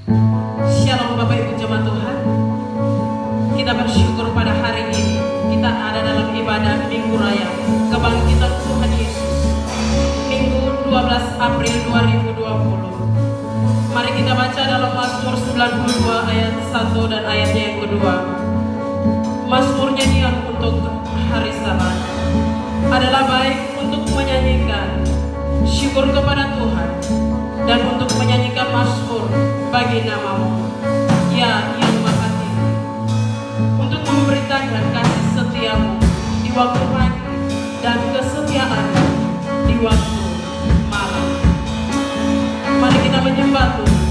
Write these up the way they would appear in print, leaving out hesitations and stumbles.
Shalom Bapak Ibu jemaat Tuhan. Kita bersyukur pada hari ini kita ada dalam ibadah Minggu Raya Kebangkitan Tuhan Yesus, Minggu 12 April 2020. Mari kita baca dalam Mazmur 92 ayat 1 dan ayatnya yang kedua. Mazmur nyanyian untuk hari Sabat adalah baik untuk menyanyikan syukur kepada Tuhan dan untuk menyanyikan mazmur bagi nama-Mu, ya yang Maha Tinggi, untuk memberitakan kasih setia-Mu di waktu pagi dan kesetiaan di waktu malam. Mari kita menyembah Tuhan,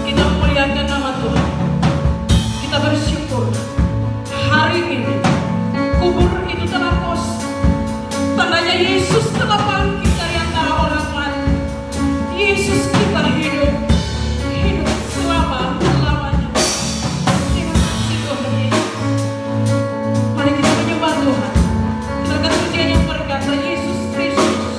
kita memuliakan nama Tuhan, kita bersyukur hari ini kubur itu telah kosong, tandanya Yesus telah bangkit dari antara orang mati. Yesus kita hidup selama-lamanya. Terima kasih Tuhan Yesus. Mari kita menyembah Tuhan. Kita akan pujian yang berkata, Yesus Kristus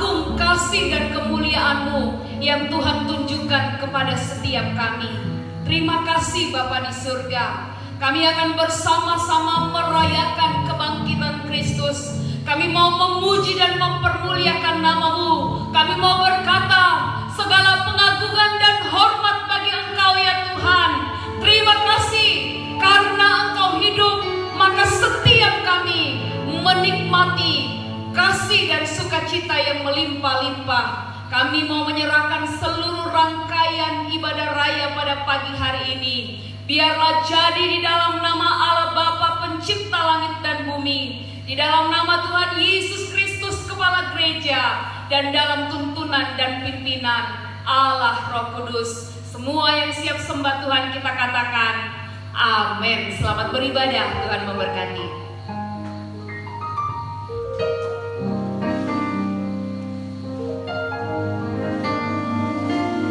agung kasih dan kemuliaan-Mu yang Tuhan tunjukkan kepada setiap kami. Terima kasih Bapa di surga. Kami akan bersama-sama merayakan kebangkitan Kristus. Kami mau memuji dan mempermuliakan nama-Mu. Kami mau berkata, segala pengagungan dan hormat bagi Engkau ya Tuhan. Terima kasih karena Engkau hidup, maka setiap kami menikmati kasih dan sukacita yang melimpah-limpah. Kami mau menyerahkan seluruh rangkaian ibadah raya pada pagi hari ini. Biarlah jadi di dalam nama Allah Bapa pencipta langit dan bumi, di dalam nama Tuhan Yesus Kristus Kepala Gereja, dan dalam tuntunan dan pimpinan Allah Roh Kudus. Semua yang siap sembah Tuhan kita katakan amin. Selamat beribadah, Tuhan memberkati.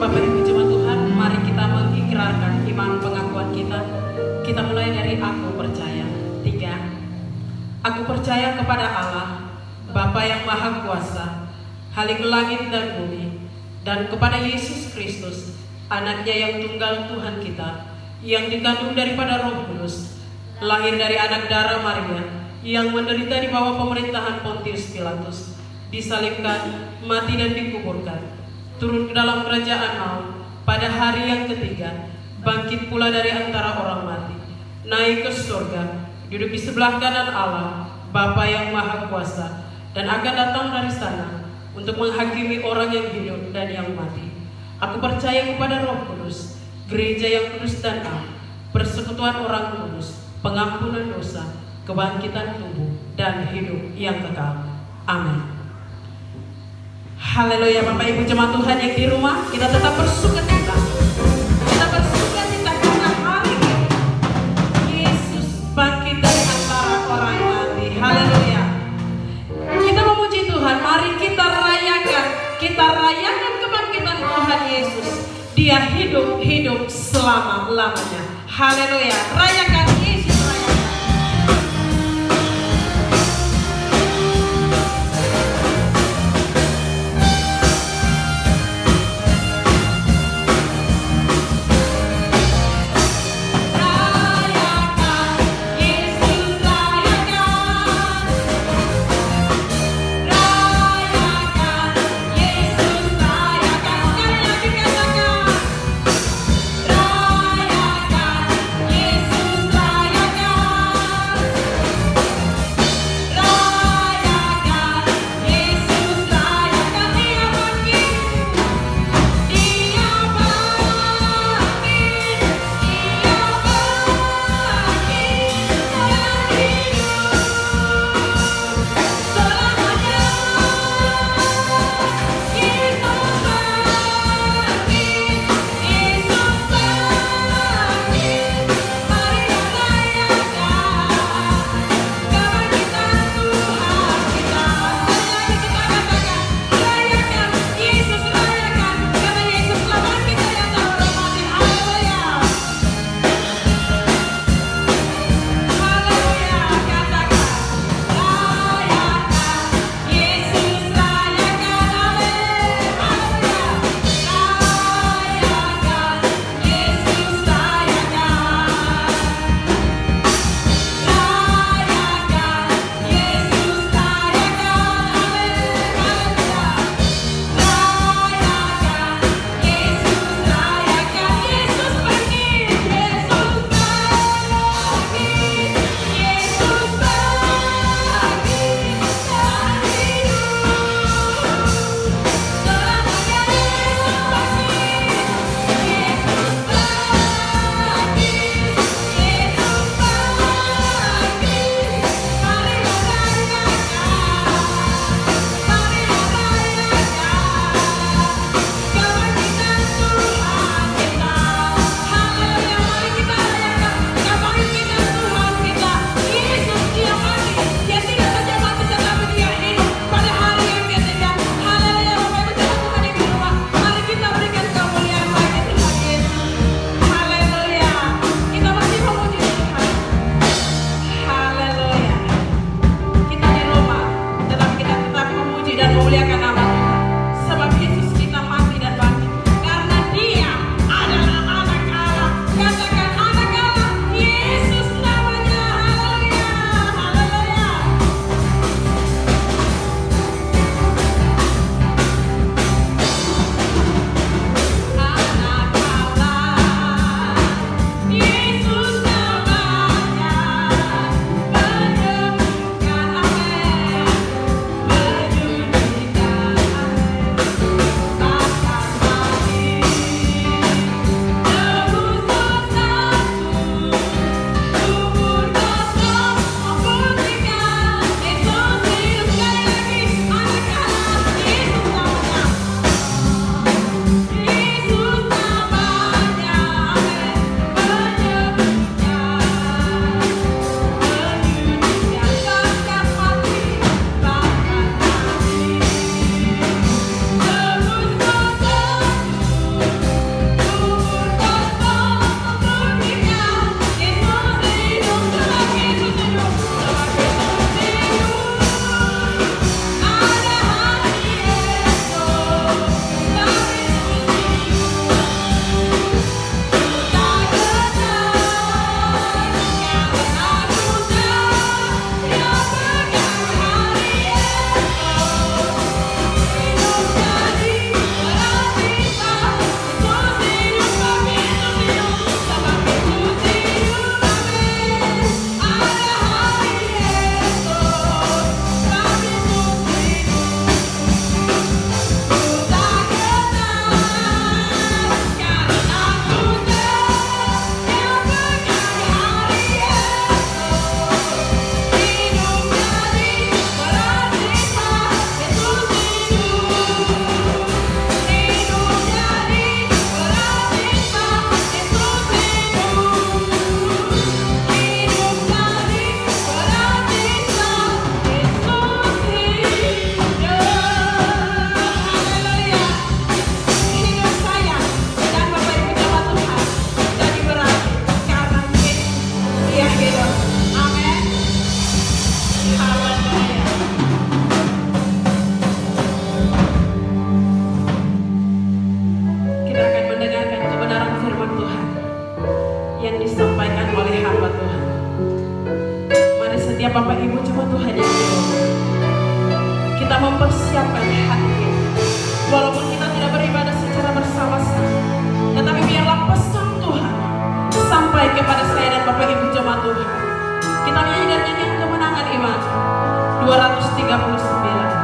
Bapak Ibu jemaat Tuhan, mari kita mengikrarkan iman pengakuan kita. Kita mulai dari aku percaya. 3. Aku percaya kepada Allah, Bapa yang Maha Kuasa, Khalik langit dan bumi, dan kepada Yesus Kristus, anaknya yang tunggal Tuhan kita, yang dikandung daripada Roh Kudus, lahir dari anak darah Maria, yang menderita di bawah pemerintahan Pontius Pilatus, disalibkan, mati dan dikuburkan, turun ke dalam kerajaan maut, pada hari yang ketiga, bangkit pula dari antara orang mati, naik ke surga, duduk di sebelah kanan Allah, Bapa yang Maha Kuasa, dan akan datang dari sana untuk menghakimi orang yang hidup dan yang mati. Aku percaya kepada Roh Kudus, gereja yang kudus dan am, persekutuan orang kudus, pengampunan dosa, kebangkitan tubuh, dan hidup yang kekal. Amin. Haleluya. Bapak Ibu jemaat Tuhan yang di rumah, kita tetap bersukacita. Kita bersukacita karena hari ini Yesus bangkit dari antara orang mati. Haleluya. Kita memuji Tuhan. Mari kita rayakan kebangkitan Tuhan Yesus. Dia hidup selama-lamanya. Haleluya. Rayakan Yesus, rayakan. Rayakan Yesus, rayakan. kita mempersiapkan hati kita. Walaupun kita tidak beribadah secara bersama-sama, tetapi biarlah pesan Tuhan sampai kepada saya dan Bapak Ibu jemaat Tuhan. Kita menyanyi dan nyanyian kemenangan iman 239.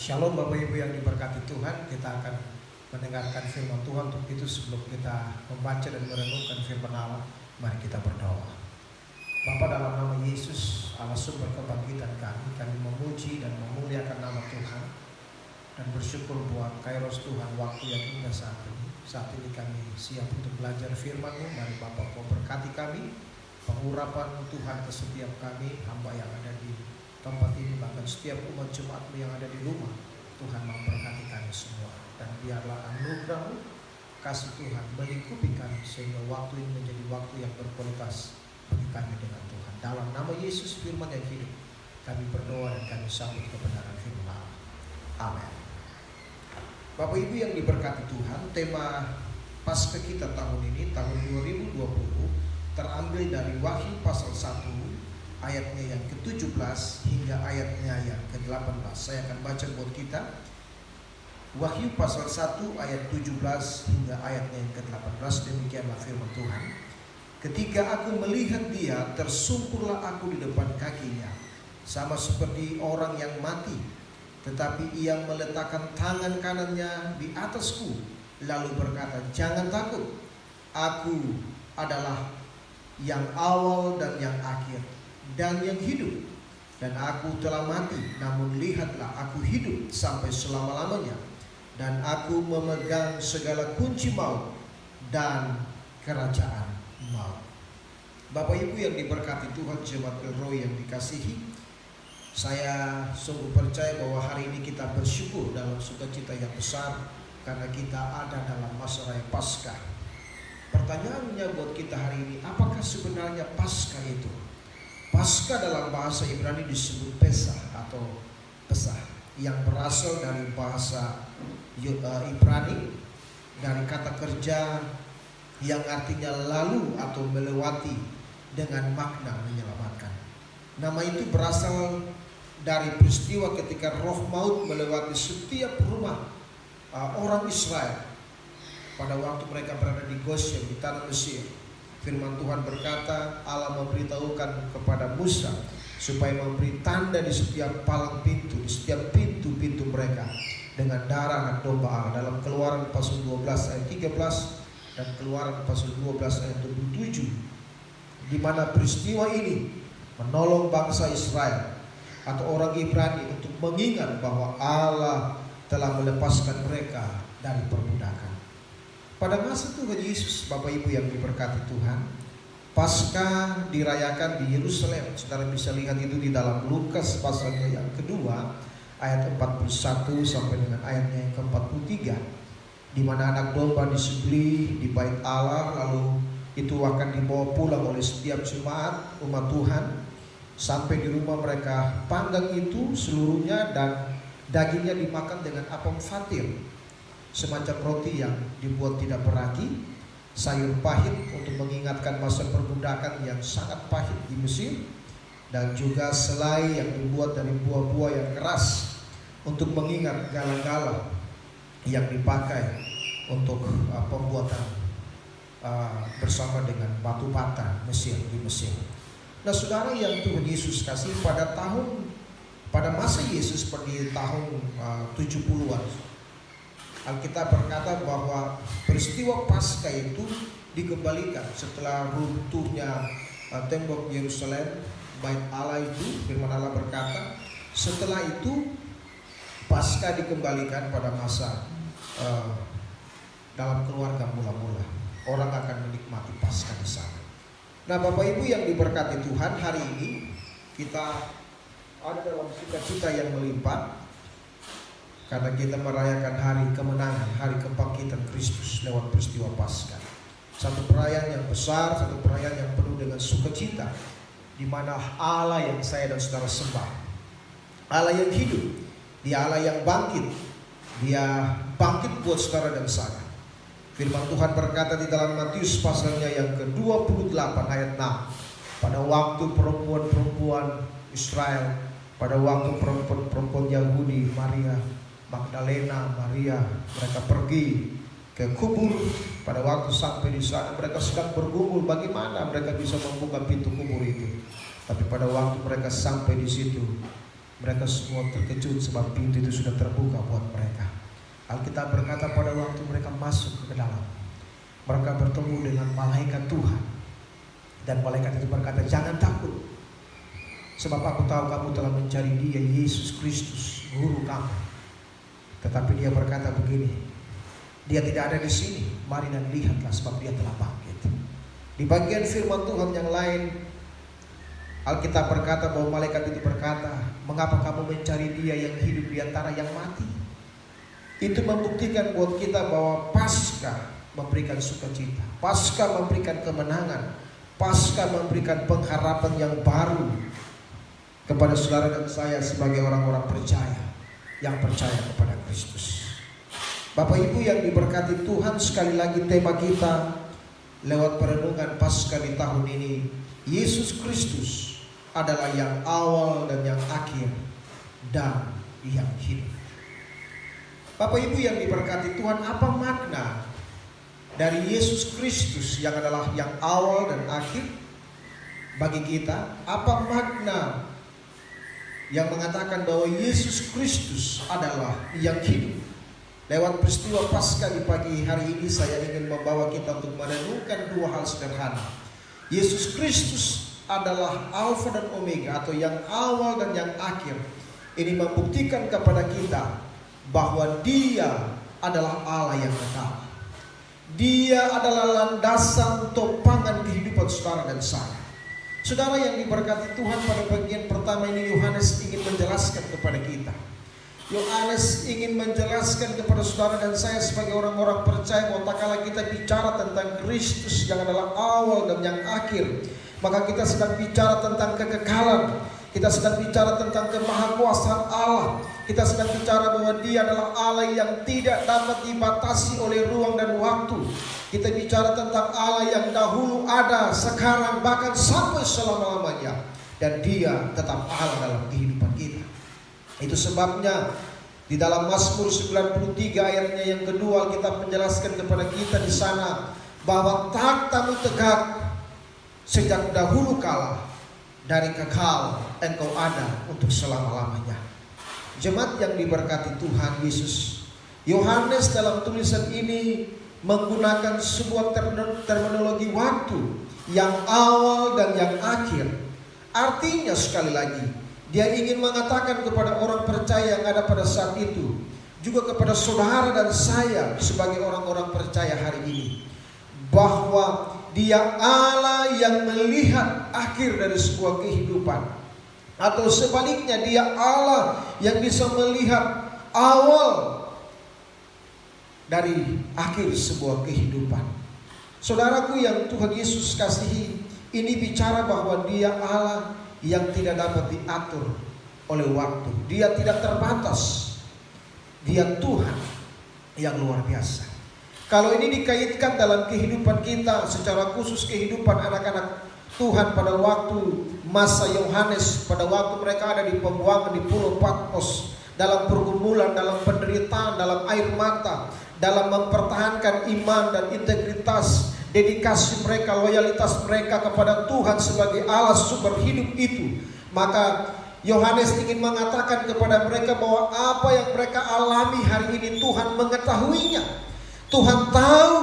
Shalom Bapak Ibu yang diberkati Tuhan, kita akan mendengarkan firman Tuhan. Untuk itu sebelum kita membaca dan merenungkan firman Allah, mari kita berdoa. Bapa, dalam nama Yesus, Allah sumber kebangkitan kami memuji dan memuliakan nama Tuhan dan bersyukur buat Kairos Tuhan waktu yang indah saat ini. Saat ini kami siap untuk belajar firman-Mu. Mari Bapak Kau berkati kami, pengurapan Tuhan ke setiap kami, hamba yang ada di tempat ini, bahkan setiap umat jemaat-Mu yang ada di rumah. Tuhan memberkati kami semua, dan biarlah anugerah-Mu, kasih Tuhan melingkupi kami, sehingga waktu ini menjadi waktu yang berkualitas bagi kami dengan Tuhan. Dalam nama Yesus firman yang hidup, kami berdoa dan kami sambut kebenaran firman Allah. Amin. Bapak Ibu yang diberkati Tuhan, tema Paskah kita tahun ini, tahun 2020, terambil dari Wahyu pasal 1 ayatnya yang ke-17 hingga ayatnya yang ke-18. Saya akan baca buat kita. Wahyu pasal 1 ayat 17 hingga ayatnya yang ke-18. Demikianlah firman Tuhan. Ketika aku melihat Dia, tersungkurlah aku di depan kakinya, sama seperti orang yang mati. Tetapi Ia meletakkan tangan kanannya di atasku, lalu berkata, jangan takut, aku adalah yang awal dan yang akhir dan yang hidup, dan aku telah mati, namun lihatlah aku hidup sampai selama-lamanya, dan aku memegang segala kunci maut dan kerajaan maut. Bapak Ibu yang diberkati Tuhan, jemaat El-Roi yang dikasihi, saya sungguh percaya bahwa hari ini kita bersyukur dalam sukacita yang besar karena kita ada dalam masa raya Paskah. Pertanyaannya buat kita hari ini, apakah sebenarnya Paskah itu? Paskah dalam bahasa Ibrani disebut Pesah atau Pesah, yang berasal dari bahasa Ibrani, dari kata kerja yang artinya lalu atau melewati dengan makna menyelamatkan. Nama itu berasal dari peristiwa ketika roh maut melewati setiap rumah orang Israel pada waktu mereka berada di Goshen di tanah Mesir. Firman Tuhan berkata, Allah memberitahukan kepada Musa supaya memberi tanda di setiap palang pintu, di setiap pintu-pintu mereka dengan darah anak domba Allah. Dalam Keluaran pasal 12 ayat 13 dan Keluaran pasal 12 ayat 27, di mana peristiwa ini menolong bangsa Israel atau orang Ibrani untuk mengingat bahwa Allah telah melepaskan mereka dari perbudakan. Pada masa Tuhan Yesus, Bapak Ibu yang diberkati Tuhan, Paskah dirayakan di Yerusalem. Saudara bisa lihat itu di dalam Lukas pasalnya yang kedua, ayat 41 sampai dengan ayatnya yang ke-43. di mana anak domba disembelih di bait Allah, lalu itu akan dibawa pulang oleh setiap jemaat umat Tuhan sampai di rumah mereka. Panggang itu seluruhnya dan dagingnya dimakan dengan apam fatir, semacam roti yang dibuat tidak beragi, sayur pahit untuk mengingatkan masa perbudakan yang sangat pahit di Mesir, dan juga selai yang dibuat dari buah-buah yang keras untuk mengingat galang-galang yang dipakai untuk pembuatan bersama dengan batu bata Mesir di Mesir. Nah saudara yang Tuhan Yesus kasih, pada masa Yesus seperti tahun 70-an, Alkitab berkata bahwa peristiwa Paskah itu dikembalikan setelah runtuhnya tembok Yerusalem, bait Allah itu. Firman Allah berkata, setelah itu Paskah dikembalikan pada masa dalam keluarga mula-mula. Orang akan menikmati Paskah di sana. Nah Bapak Ibu yang diberkati Tuhan, hari ini kita ada dalam sukacita yang melimpah karena kita merayakan hari kemenangan, hari kebangkitan Kristus lewat peristiwa Paskah. Satu perayaan yang besar, satu perayaan yang penuh dengan sukacita, di mana Allah yang saya dan saudara sembah, Allah yang hidup, Dia Allah yang bangkit, Dia bangkit buat saudara dan saya. Firman Tuhan berkata di dalam Matius pasalnya yang ke-28 ayat 6, pada waktu perempuan-perempuan Israel, pada waktu perempuan Yahudi, Maria Magdalena, Maria, mereka pergi ke kubur. Pada waktu sampai di sana mereka sedang bergumul bagaimana mereka bisa membuka pintu kubur itu. Tapi pada waktu mereka sampai di situ, mereka semua terkejut sebab pintu itu sudah terbuka buat mereka. Alkitab berkata pada waktu mereka masuk ke dalam, mereka bertemu dengan malaikat Tuhan. Dan malaikat itu berkata, jangan takut, sebab aku tahu kamu telah mencari Dia, Yesus Kristus, guru kamu. Tetapi Dia berkata begini, Dia tidak ada di sini, mari dan lihatlah sebab Dia telah bangkit. Di bagian firman Tuhan yang lain, Alkitab berkata bahwa malaikat itu berkata, mengapa kamu mencari Dia yang hidup di antara yang mati? Itu membuktikan buat kita bahwa Paskah memberikan sukacita, Paskah memberikan kemenangan, Paskah memberikan pengharapan yang baru kepada saudara dan saya sebagai orang-orang percaya yang percaya kepada Kristus. Bapak Ibu yang diberkati Tuhan, sekali lagi tema kita lewat perenungan Paskah di tahun ini, Yesus Kristus adalah yang awal dan yang akhir dan yang hidup. Bapak Ibu yang diberkati Tuhan, apa makna dari Yesus Kristus yang adalah yang awal dan akhir bagi kita? Apa makna yang mengatakan bahwa Yesus Kristus adalah yang hidup? Lewat peristiwa Paskah di pagi hari ini, saya ingin membawa kita untuk merenungkan dua hal sederhana. Yesus Kristus adalah Alfa dan Omega, atau yang awal dan yang akhir. Ini membuktikan kepada kita bahwa Dia adalah Allah yang kekal. Dia adalah landasan topangan kehidupan saudara dan saya. Saudara yang diberkati Tuhan, pada bagian pertama ini Yohanes ingin menjelaskan kepada kita. Yohanes ingin menjelaskan kepada saudara dan saya sebagai orang-orang percaya bahwa tak kala kita bicara tentang Kristus yang adalah awal dan yang akhir, maka kita sedang bicara tentang kekekalan. Kita sedang bicara tentang kemahakuasaan Allah. Kita sedang bicara bahwa Dia adalah Allah yang tidak dapat dibatasi oleh ruang dan waktu. Kita bicara tentang Allah yang dahulu ada, sekarang, bahkan sampai selama-lamanya. Dan Dia tetap Allah dalam kehidupan kita. Itu sebabnya di dalam Mazmur 93 ayatnya yang kedua, kita menjelaskan kepada kita di sana bahwa takhtamu tegak sejak dahulu kala, dari kekal Engkau ada untuk selama-lamanya. Jemaat yang diberkati Tuhan Yesus, Yohanes dalam tulisan ini menggunakan sebuah terminologi waktu yang awal dan yang akhir. Artinya sekali lagi, dia ingin mengatakan kepada orang percaya yang ada pada saat itu, juga kepada saudara dan saya sebagai orang-orang percaya hari ini, bahwa Dia Allah yang melihat akhir dari sebuah kehidupan, atau sebaliknya Dia Allah yang bisa melihat awal dari akhir sebuah kehidupan. Saudaraku yang Tuhan Yesus kasihi, ini bicara bahwa Dia Allah yang tidak dapat diatur oleh waktu. Dia tidak terbatas. Dia Tuhan yang luar biasa. Kalau ini dikaitkan dalam kehidupan kita, secara khusus kehidupan anak-anak Tuhan pada waktu masa Yohanes, pada waktu mereka ada di pembuangan di Pulau Patmos, dalam pergumulan, dalam penderitaan, dalam air mata, dalam mempertahankan iman dan integritas, dedikasi mereka, loyalitas mereka kepada Tuhan sebagai Allah sumber hidup itu, maka Yohanes ingin mengatakan kepada mereka bahwa apa yang mereka alami hari ini Tuhan mengetahuinya. Tuhan tahu,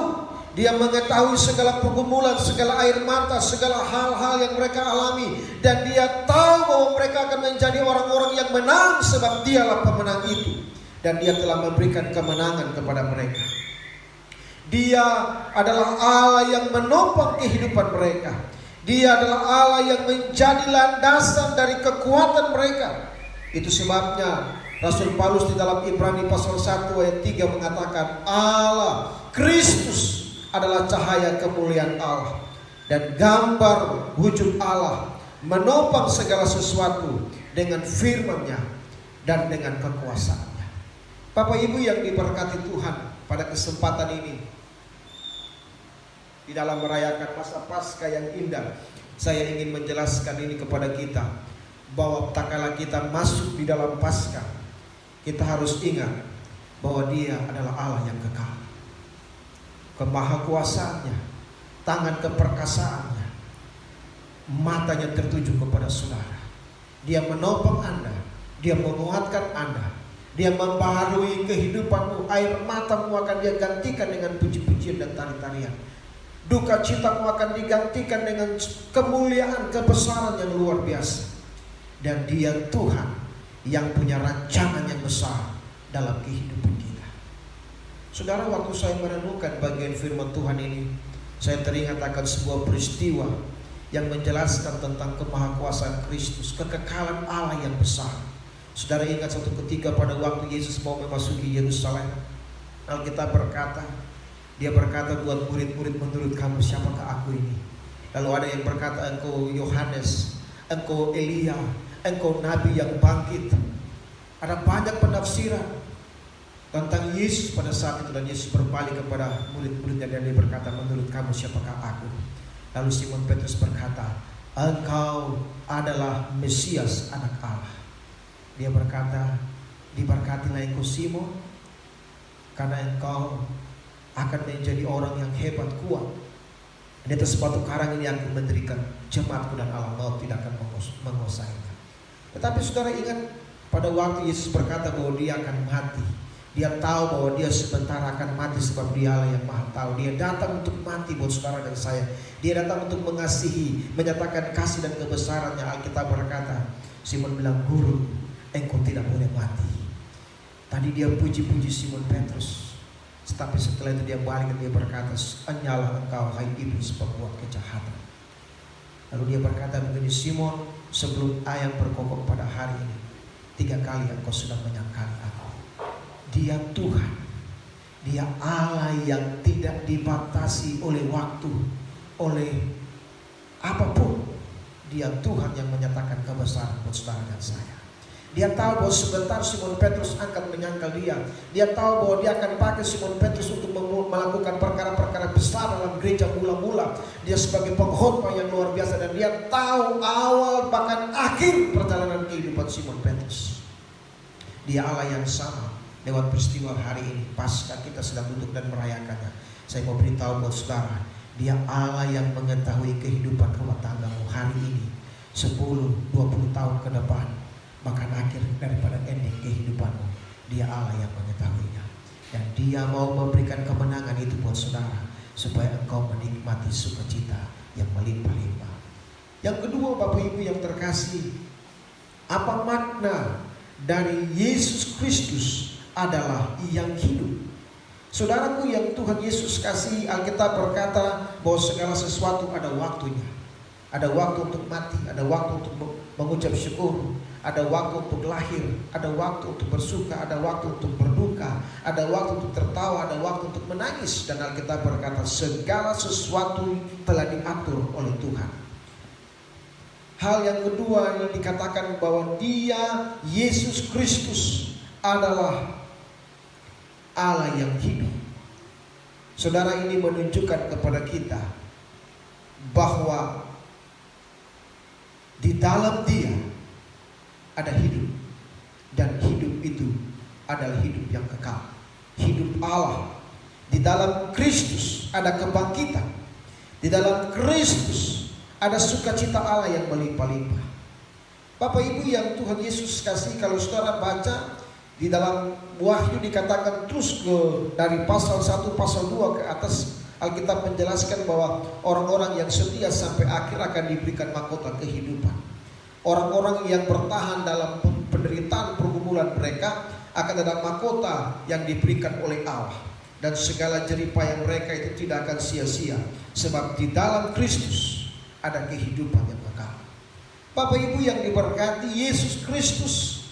Dia mengetahui segala pergumulan, segala air mata, segala hal-hal yang mereka alami. Dan Dia tahu bahwa mereka akan menjadi orang-orang yang menang sebab Dialah pemenang itu. Dan Dia telah memberikan kemenangan kepada mereka. Dia adalah Allah yang menopang kehidupan mereka. Dia adalah Allah yang menjadi landasan dari kekuatan mereka. Itu sebabnya Rasul Paulus di dalam Ibrani pasal 1 ayat 3 mengatakan, Allah Kristus adalah cahaya kemuliaan Allah dan gambar wujud Allah, menopang segala sesuatu dengan firman-Nya dan dengan kekuasaan-Nya. Bapak Ibu yang diberkati Tuhan, pada kesempatan ini di dalam merayakan masa Paskah yang indah, saya ingin menjelaskan ini kepada kita, bahwa tak kala kita masuk di dalam Paskah, kita harus ingat bahwa Dia adalah Allah yang kekal. Kemahakuasaannya, tangan keperkasaannya, matanya tertuju kepada saudara. Dia menopang Anda, Dia menguatkan Anda, Dia membaharui kehidupanmu. Air matamu akan Dia gantikan dengan puji-pujian dan tari-tarian. Duka citamu akan digantikan dengan kemuliaan, kebesaran yang luar biasa. Dan Dia Tuhan yang punya rancangan yang besar dalam kehidupan kita. Saudara, waktu saya merenungkan bagian firman Tuhan ini, saya teringat akan sebuah peristiwa yang menjelaskan tentang kemahakuasaan Kristus, kekekalan Allah yang besar. Saudara ingat suatu ketika pada waktu Yesus mau memasuki Yerusalem, Alkitab berkata, Dia berkata buat murid-murid, menurut kamu siapakah aku ini? Lalu ada yang berkata, engkau Yohanes, engkau Elia, engkau Nabi yang bangkit. Ada banyak penafsiran tentang Yesus pada saat itu, dan Yesus berbalik kepada murid-muridnya dan Dia berkata, menurut kamu siapakah aku? Lalu Simon Petrus berkata, engkau adalah Mesias, anak Allah. Dia berkata, diberkatilah engkau Simon, karena engkau akan menjadi orang yang hebat, kuat. Di atas batu karang ini aku mendirikan jemaatku, dan alam maut tidak akan menguasainya. Tetapi saudara ingat, pada waktu Yesus berkata bahwa Dia akan mati, Dia tahu bahwa Dia sebentar akan mati sebab Dia Allah yang Maha Tahu. Dia datang untuk mati buat saudara dan saya. Dia datang untuk mengasihi, menyatakan kasih dan kebesarannya. Alkitab berkata, Simon bilang, Guru, engkau tidak boleh mati. Tadi dia puji-puji Simon Petrus. Tetapi setelah itu dia balik dan dia berkata, hanyalah engkau hai iblis pembuat kejahatan. Lalu dia berkata begini, Simon, sebelum ayam berkokok pada hari ini, 3 kali engkau sudah menyangkali aku. Dia Tuhan, Dia Allah yang tidak dibatasi oleh waktu, oleh apapun. Dia Tuhan yang menyatakan kebesaran buat saudara dan saya. Dia tahu bahwa sebentar Simon Petrus akan menyangkal Dia. Dia tahu bahwa Dia akan pakai Simon Petrus untuk melakukan perkara-perkara besar dalam gereja mula-mula. Dia sebagai pengkhotbah yang luar biasa, dan Dia tahu awal bahkan akhir perjalanan kehidupan Simon Petrus. Dia Allah yang sama. Lewat peristiwa hari ini, pasca kita sedang duduk dan merayakannya, saya mau beritahu buat saudara, Dia Allah yang mengetahui kehidupan rumah tanggamu hari ini, 10-20 tahun ke depan, bahkan akhir daripada ending kehidupanmu. Dia Allah yang mengetahuinya, dan Dia mau memberikan kemenangan itu buat saudara, supaya engkau menikmati sukacita yang melimpah-limpah. Yang kedua, Bapak Ibu yang terkasih, apa makna dari Yesus Kristus adalah yang hidup? Saudaraku yang Tuhan Yesus kasih, Alkitab berkata bahwa segala sesuatu ada waktunya. Ada waktu untuk mati, ada waktu untuk mengucap syukur, ada waktu untuk lahir, ada waktu untuk bersuka, ada waktu untuk berduka, ada waktu untuk tertawa, ada waktu untuk menangis. Dan Alkitab berkata segala sesuatu telah diatur oleh Tuhan. Hal yang kedua yang dikatakan bahwa Dia, Yesus Kristus, adalah Allah yang hidup. Saudara, ini menunjukkan kepada kita bahwa di dalam Dia ada hidup, dan hidup itu adalah hidup yang kekal, hidup Allah. Di dalam Kristus ada kebangkitan, di dalam Kristus ada sukacita Allah yang melimpah-limpah. Bapak Ibu yang Tuhan Yesus kasih, kalau saudara baca di dalam Wahyu dikatakan terus dari pasal 1, pasal 2 ke atas, Alkitab menjelaskan bahwa orang-orang yang setia sampai akhir akan diberikan mahkota kehidupan. Orang-orang yang bertahan dalam penderitaan pergumulan mereka akan ada mahkota yang diberikan oleh Allah. Dan segala jeripaya mereka itu tidak akan sia-sia, sebab di dalam Kristus ada kehidupan yang kekal. Bapak Ibu yang diberkati, Yesus Kristus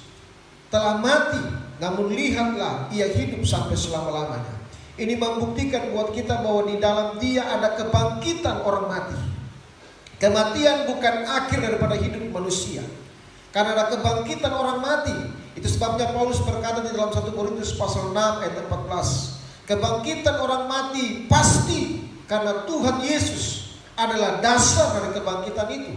telah mati, namun lihatlah Ia hidup sampai selama-lamanya. Ini membuktikan buat kita bahwa di dalam Dia ada kebangkitan orang mati. Kematian bukan akhir daripada hidup manusia, karena ada kebangkitan orang mati. Itu sebabnya Paulus berkata di dalam 1 Korintus pasal 6 ayat 14, kebangkitan orang mati pasti, karena Tuhan Yesus adalah dasar dari kebangkitan itu.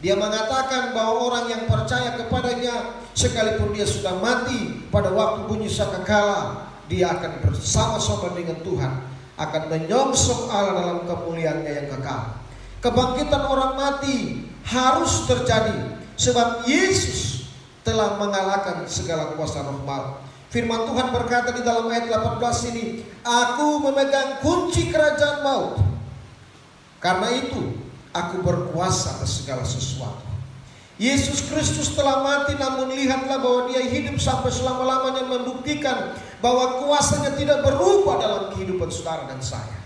Dia mengatakan bahwa orang yang percaya kepadanya, sekalipun dia sudah mati pada waktu bunyi sangkakala, dia akan bersama-sama dengan Tuhan, akan menyongsong Allah dalam kemuliaannya yang kekal. Kebangkitan orang mati harus terjadi, sebab Yesus telah mengalahkan segala kuasa roh maut. Firman Tuhan berkata di dalam ayat 18 ini, Aku memegang kunci kerajaan maut, karena itu aku berkuasa atas segala sesuatu. Yesus Kristus telah mati, namun lihatlah bahwa Dia hidup sampai selama-lamanya, membuktikan bahwa kuasanya tidak berubah dalam kehidupan saudara dan saya.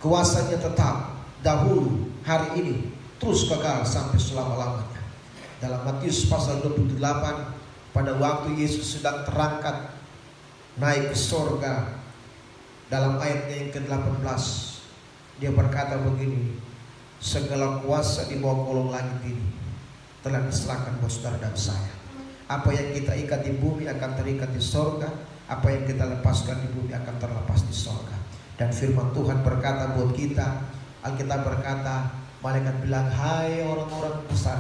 Kuasanya tetap dahulu, hari ini, terus kekal sampai selama-lamanya. Dalam Matius pasal 28, pada waktu Yesus sedang terangkat naik ke sorga, dalam ayatnya yang ke-18, Dia berkata begini, segala kuasa di bawah kolong langit ini telah diserahkan buat saudara dan saya. Apa yang kita ikat di bumi akan terikat di sorga, apa yang kita lepaskan di bumi akan terlepas di sorga. Dan firman Tuhan berkata buat kita, Alkitab berkata, malaikat bilang, hai orang-orang besar,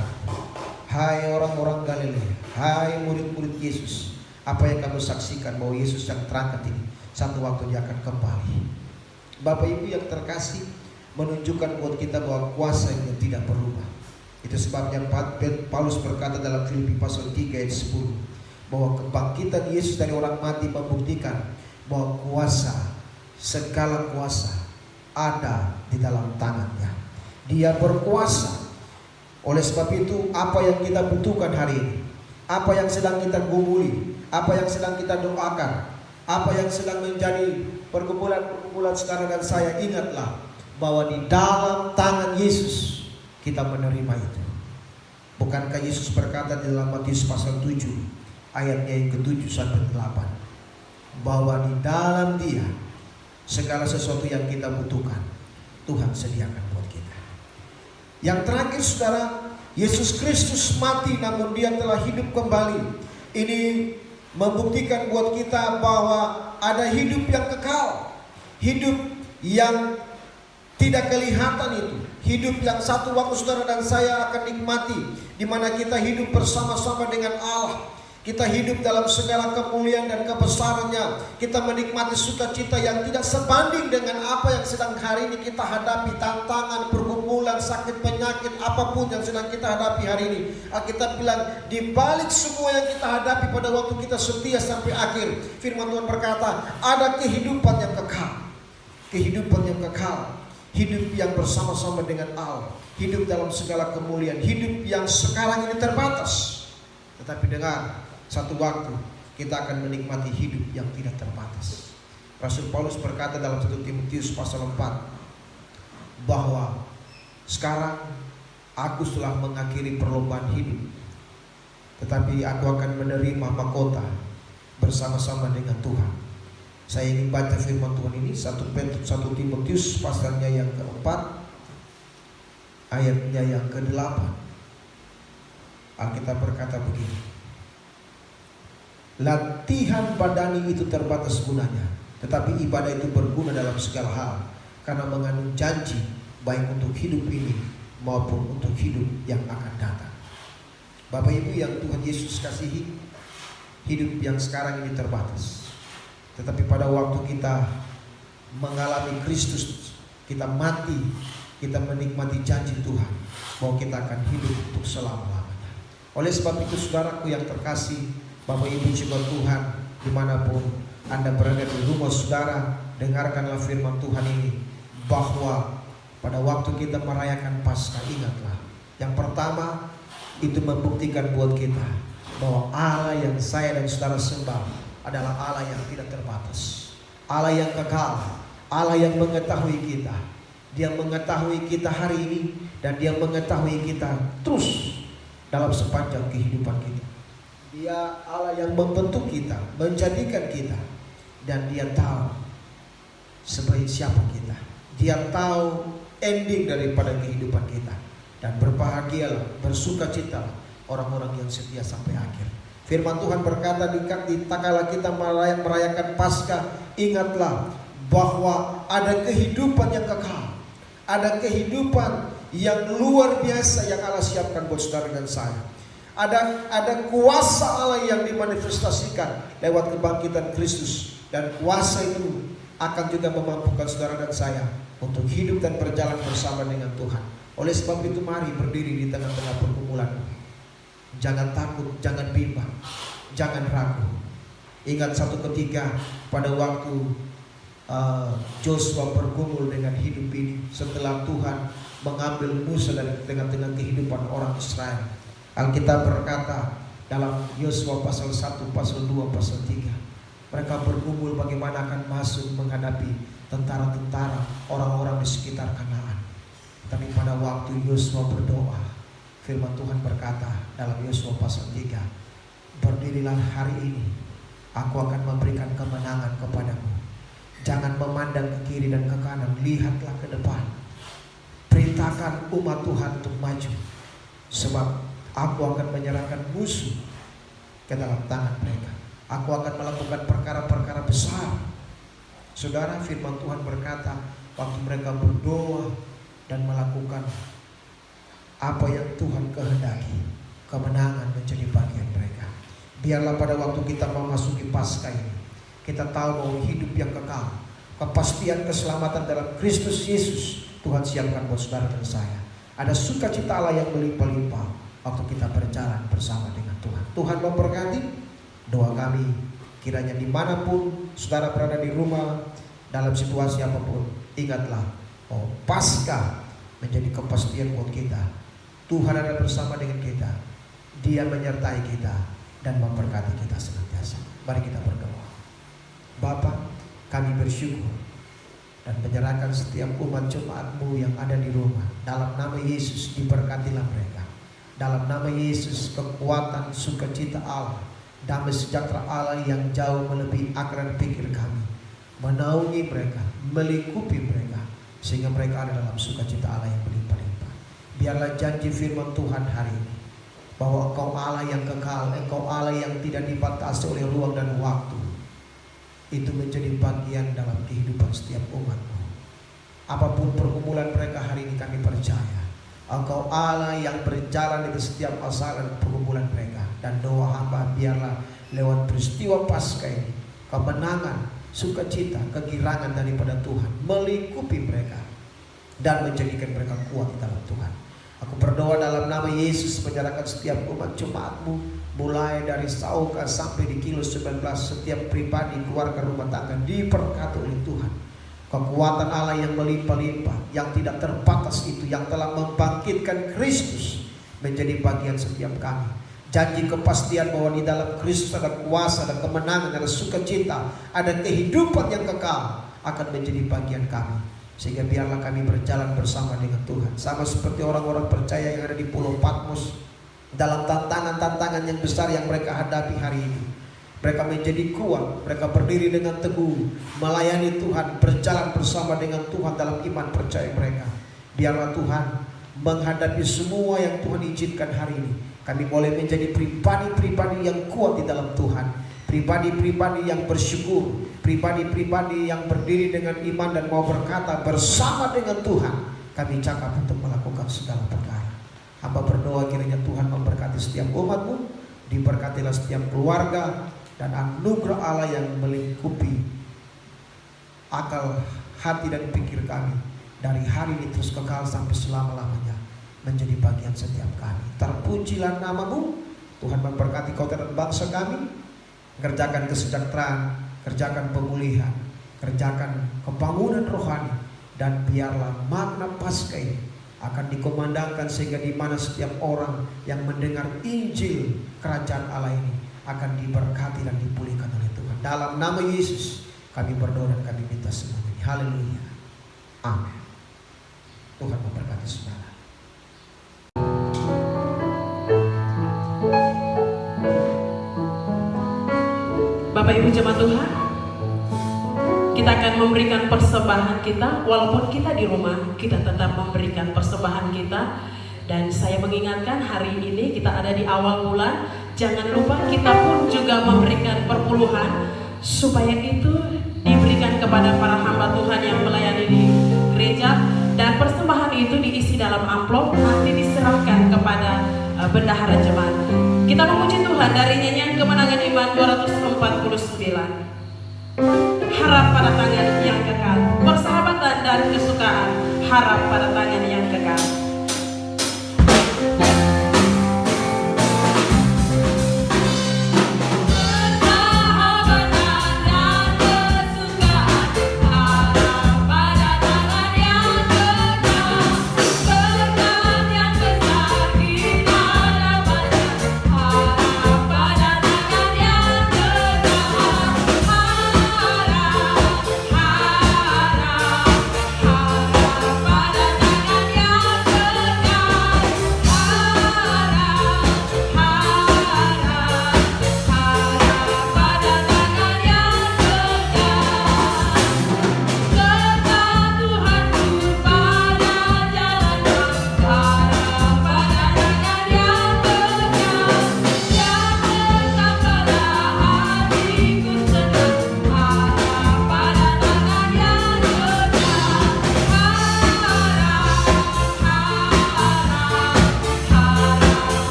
hai orang-orang Galilea, hai murid-murid Yesus, apa yang kamu saksikan bahwa Yesus yang terangkat ini satu waktu Dia akan kembali. Bapak Ibu yang terkasih, menunjukkan buat kita bahwa kuasa yang tidak berubah. Itu sebabnya Paulus berkata dalam Filipi pasal 3 ayat 10, bahwa kebangkitan Yesus dari orang mati membuktikan bahwa kuasa, segala kuasa ada di dalam tangannya. Dia berkuasa. Oleh sebab itu, apa yang kita butuhkan hari ini, apa yang sedang kita gumuli, apa yang sedang kita doakan, apa yang sedang menjadi pergumulan saudara dan saya, ingatlah bahwa di dalam tangan Yesus kita menerima itu. Bukankah Yesus berkata di dalam Matius pasal 7 ayatnya yang ke-7 sampai 8, bahwa di dalam Dia segala sesuatu yang kita butuhkan Tuhan sediakan buat kita. Yang terakhir saudara, Yesus Kristus mati namun Dia telah hidup kembali. Ini membuktikan buat kita bahwa ada hidup yang kekal, hidup yang tidak kelihatan itu, hidup yang satu waktu saudara dan saya akan nikmati, di mana kita hidup bersama-sama dengan Allah. Kita hidup dalam segala kemuliaan dan kebesarannya. Kita menikmati sukacita yang tidak sebanding dengan apa yang sedang hari ini kita hadapi, tantangan, pergumulan, sakit, penyakit, apapun yang sedang kita hadapi hari ini. Kita bilang, di balik semua yang kita hadapi pada waktu kita setia sampai akhir, firman Tuhan berkata, ada kehidupan yang kekal. Kehidupan yang kekal. Hidup yang bersama-sama dengan Allah, hidup dalam segala kemuliaan, hidup yang sekarang ini terbatas, tetapi dengar, satu waktu kita akan menikmati hidup yang tidak terbatas. Rasul Paulus berkata dalam 1 Timotius pasal 4, bahwa sekarang aku telah mengakhiri perlombaan hidup, tetapi aku akan menerima mahkota bersama-sama dengan Tuhan. Saya ingin baca firman Tuhan ini 1 Timotius pasalnya yang keempat, ayatnya yang ke-8. Alkitab berkata begini: latihan badani itu terbatas gunanya, tetapi ibadah itu berguna dalam segala hal, karena mengandung janji baik untuk hidup ini maupun untuk hidup yang akan datang. Bapak Ibu yang Tuhan Yesus kasihi, hidup yang sekarang ini terbatas. Tetapi pada waktu kita mengalami Kristus, kita mati, kita menikmati janji Tuhan bahwa kita akan hidup untuk selama-lamanya. Oleh sebab itu saudaraku yang terkasih, Bapak Ibu jemaat Tuhan, dimanapun Anda berada di rumah saudara, dengarkanlah firman Tuhan ini, bahwa pada waktu kita merayakan Paskah, ingatlah, yang pertama itu membuktikan buat kita bahwa Allah yang saya dan saudara sembah adalah Allah yang tidak terbatas, Allah yang kekal, Allah yang mengetahui kita. Dia mengetahui kita hari ini, dan Dia mengetahui kita terus dalam sepanjang kehidupan kita. Dia Allah yang membentuk kita, menjadikan kita, dan Dia tahu sebaik siapa kita. Dia tahu ending daripada kehidupan kita, dan berbahagialah, bersukacitalah orang-orang yang setia sampai akhir. Firman Tuhan berkata, di tatkala kita merayakan Paskah, ingatlah bahwa ada kehidupan yang kekal, ada kehidupan yang luar biasa yang Allah siapkan buat saudara dan saya. Ada kuasa Allah yang dimanifestasikan lewat kebangkitan Kristus, dan kuasa itu akan juga memampukan saudara dan saya untuk hidup dan berjalan bersama dengan Tuhan. Oleh sebab itu mari berdiri di tengah-tengah pergumulan. Jangan takut, jangan bimbang, jangan ragu. Ingat satu ketika pada waktu Joshua bergumul dengan hidup ini, setelah Tuhan mengambil Musa dari tengah-tengah kehidupan orang Israel. Alkitab berkata dalam Yosua pasal 1, pasal 2, pasal 3, mereka bergumul bagaimana akan masuk menghadapi tentara-tentara orang-orang di sekitar Kanaan. Tapi pada waktu Yosua berdoa, firman Tuhan berkata dalam Yosua pasal 3, berdirilah hari ini, aku akan memberikan kemenangan kepadamu. Jangan memandang ke kiri dan ke kanan, lihatlah ke depan. Perintahkan umat Tuhan untuk maju, sebab aku akan menyerahkan musuh ke dalam tangan mereka. Aku akan melakukan perkara-perkara besar. Saudara, firman Tuhan berkata, waktu mereka berdoa dan melakukan apa yang Tuhan kehendaki, kemenangan menjadi bagian mereka. Biarlah pada waktu kita memasuki Paskah ini, kita tahu bahwa hidup yang kekal, kepastian keselamatan dalam Kristus Yesus Tuhan siapkan buat saudara dan saya. Ada sukacita Allah yang melimpah-limpah waktu kita berjalan bersama dengan Tuhan. Tuhan memberkati doa kami. Kiranya dimanapun saudara berada di rumah, dalam situasi apapun, ingatlah, oh Paskah menjadi kepastian buat kita. Tuhan ada bersama dengan kita, Dia menyertai kita dan memberkati kita senantiasa. Mari kita berdoa. Bapa, kami bersyukur dan menyerahkan setiap umat jemaat-Mu yang ada di rumah. Dalam nama Yesus diberkatilah mereka. Dalam nama Yesus kekuatan sukacita Allah, damai sejahtera Allah yang jauh melebihi akal dan pikir kami menaungi mereka, melingkupi mereka, sehingga mereka ada dalam sukacita Allah yang berlimpah-limpah. Biarlah janji firman Tuhan hari ini, bahwa Engkau Allah yang kekal, Engkau Allah yang tidak dibatasi oleh ruang dan waktu, itu menjadi bagian dalam kehidupan setiap umat-Mu. Apapun pergumulan mereka hari ini, kami percaya Engkau Allah yang berjalan di setiap masalah dan pergumulan mereka. Dan doa hamba, biarlah lewat peristiwa Paskah ini, kemenangan, sukacita, kegirangan daripada Tuhan melingkupi mereka dan menjadikan mereka kuat di dalam Tuhan. Aku berdoa dalam nama Yesus, menyerahkan setiap umat jemaat-Mu, mulai dari Sauka sampai di Kilo 19, setiap pribadi, keluarga, rumah tangga diberkati oleh Tuhan. Kekuatan Allah yang melimpah-limpah, yang tidak terbatas itu, yang telah membangkitkan Kristus, menjadi bagian setiap kami. Janji kepastian bahwa di dalam Kristus ada kuasa, ada kemenangan, ada sukacita, ada kehidupan yang kekal akan menjadi bagian kami. Sehingga biarlah kami berjalan bersama dengan Tuhan, sama seperti orang-orang percaya yang ada di Pulau Patmos. dalam tantangan-tantangan yang besar yang mereka hadapi hari ini. Mereka menjadi kuat, mereka berdiri dengan teguh, melayani Tuhan, berjalan bersama dengan Tuhan dalam iman percaya mereka. Biarlah Tuhan menghadapi semua yang Tuhan izinkan hari ini. Kami boleh menjadi pribadi-pribadi yang kuat di dalam Tuhan, pribadi-pribadi yang bersyukur, pribadi-pribadi yang berdiri dengan iman dan mau berkata bersama dengan Tuhan, kami cakap untuk melakukan segala perkara. Hamba berdoa kiranya Tuhan memberkati setiap umat-Mu, diberkatilah setiap keluarga, dan anugerah Allah yang melingkupi akal, hati dan pikir kami dari hari ini terus kekal sampai selama-lamanya menjadi bagian setiap kami. Terpujilah nama-Mu, Tuhan memberkati kota dan bangsa kami, kerjakan kesejahteraan, kerjakan pemulihan, kerjakan pembangunan rohani, dan biarlah makna Paskah ini akan dikumandangkan sehingga di mana setiap orang yang mendengar Injil kerajaan Allah ini akan diberkati dan dipulihkan oleh Tuhan. Dalam nama Yesus kami berdoa dan kami minta semua ini. Haleluya. Amin. Tuhan memberkati saudara. Bapak Ibu jemaat Tuhan, kita akan memberikan persembahan kita. Walaupun kita di rumah, kita tetap memberikan persembahan kita. Dan saya mengingatkan hari ini kita ada di awal bulan, jangan lupa kita pun juga memberikan perpuluhan supaya itu diberikan kepada para hamba Tuhan yang melayani di gereja, dan persembahan itu diisi dalam amplop nanti diserahkan kepada bendahara jemaat. Kita memuji Tuhan dari nyanyian Kemenangan Iman 249. Harap pada tangan yang kekal, persahabatan dan kesukaan, harap pada tangan yang kekal.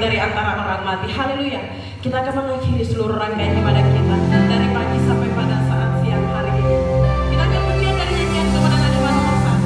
Dari antara orang mati. Haleluya. Kita akan mengakhiri seluruh rangkaian ibadah kita dari pagi sampai pada saat siang hari ini. Kita akan pujian dari nyanyian Kemenangan Iman nomor 1.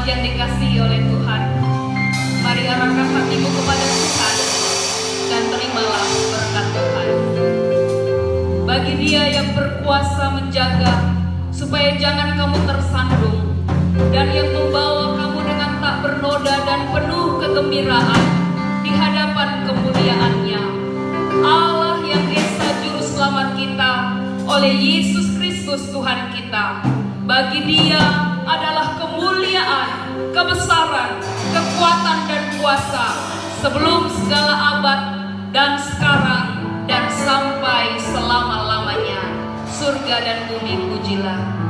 yang dikasihi oleh Tuhan, mari arahkan hatimu kepada Tuhan dan terimalah berkat Tuhan. Bagi Dia yang berkuasa menjaga supaya jangan kamu tersandung, dan yang membawa kamu dengan tak bernoda dan penuh kegembiraan di hadapan kemuliaan-Nya, Allah yang Esa Juru Selamat kita oleh Yesus Kristus Tuhan kita. Bagi Dia adalah kemuliaan, kebesaran, kekuatan dan kuasa sebelum segala abad dan sekarang dan sampai selama-lamanya. Surga dan bumi pujilah.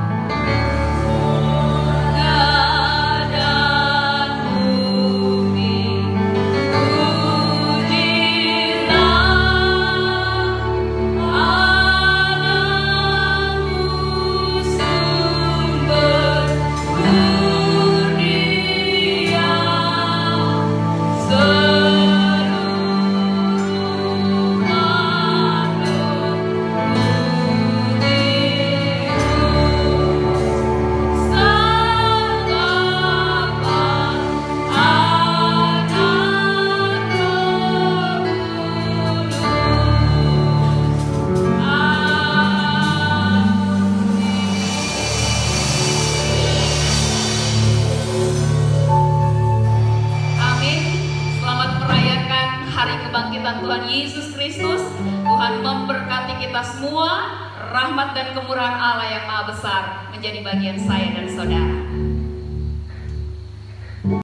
Tuhan Yesus Kristus. Tuhan memberkati kita semua. Rahmat dan kemurahan Allah yang Maha Besar menjadi bagian saya dan saudara.